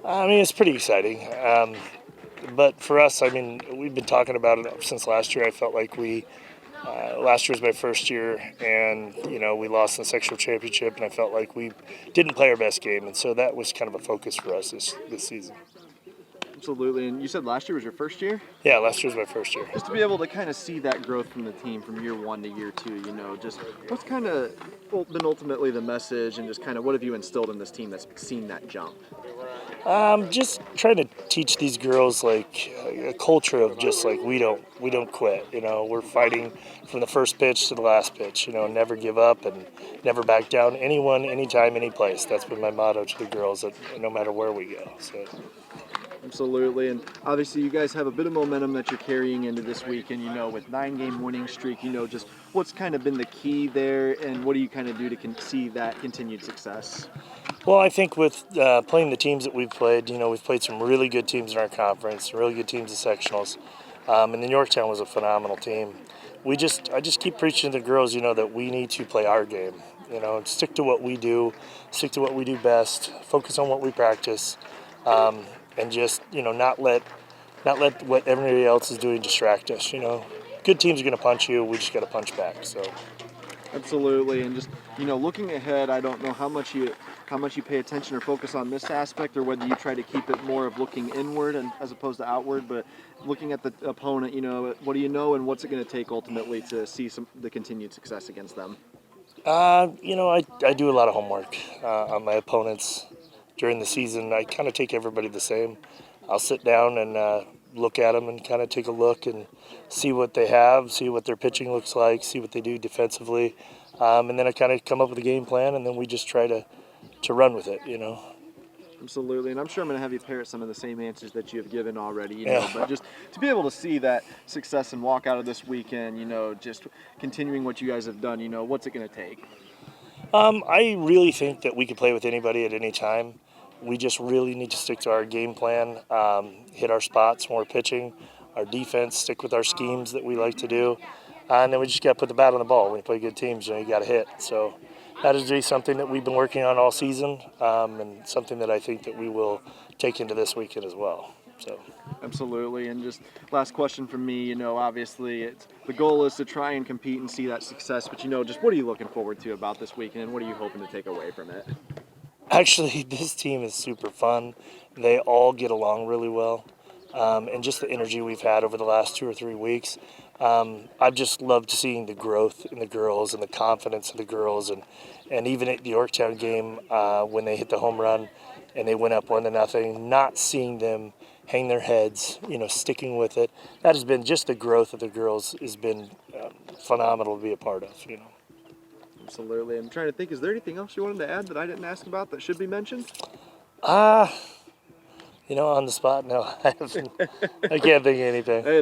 I mean, it's pretty exciting. But for us, I mean, we've been talking about it since last year. I felt like last year was my first year, and we lost in the sectional championship, and I felt like we didn't play our best game, and so that was kind of a focus for us this season. Absolutely. And you said last year was your first year? Yeah, last year was my first year. Just to be able to kind of see that growth from the team from year one to year two, just what's kind of been ultimately the message and just kind of what have you instilled in this team that's seen that jump? Just trying to teach these girls like a culture of just like we don't quit. We're fighting from the first pitch to the last pitch. Never give up and never back down. Anyone, anytime, any place. That's been my motto to the girls. No matter where we go. So. Absolutely, and obviously you guys have a bit of momentum that you're carrying into this weekend, with 9-game winning streak, just what's kind of been the key there and what do you kind of do to see that continued success? Well, I think with playing the teams that we've played, we've played some really good teams in our conference, really good teams in sectionals, and then Yorktown was a phenomenal team. I just keep preaching to the girls, that we need to play our game, stick to what we do, stick to what we do best, focus on what we practice, and just not let what everybody else is doing distract us. Good teams are going to punch you. We just got to punch back. So. Absolutely, and just looking ahead, I don't know how much you pay attention or focus on this aspect, or whether you try to keep it more of looking inward and as opposed to outward. But looking at the opponent, what do you know, and what's it going to take ultimately to see the continued success against them? I do a lot of homework on my opponents during the season. I kind of take everybody the same. I'll sit down and look at them and kind of take a look and see what they have, see what their pitching looks like, see what they do defensively, and then I kind of come up with a game plan, and then we just try to run with it. Absolutely, and I'm sure I'm going to have you parrot some of the same answers that you have given already, Yeah. but just to be able to see that success and walk out of this weekend, just continuing what you guys have done, what's it going to take? I really think that we can play with anybody at any time. We just really need to stick to our game plan, hit our spots when we're pitching, our defense, stick with our schemes that we like to do, and then we just got to put the bat on the ball. When you play good teams, you got to hit. So that is really something that we've been working on all season, and something that I think that we will take into this weekend as well. So. Absolutely, and just last question from me, obviously the goal is to try and compete and see that success, but just what are you looking forward to about this weekend, and what are you hoping to take away from it? Actually, this team is super fun. They all get along really well, and just the energy we've had over the last 2 or 3 weeks. I've just loved seeing the growth in the girls and the confidence of the girls, and even at the Yorktown game when they hit the home run and they went up 1-0, not seeing them hang their heads, sticking with it. That has been just the growth of the girls has been phenomenal to be a part of. Absolutely. I'm trying to think, is there anything else you wanted to add that I didn't ask about that should be mentioned? On the spot, no. I can't think of anything. Hey,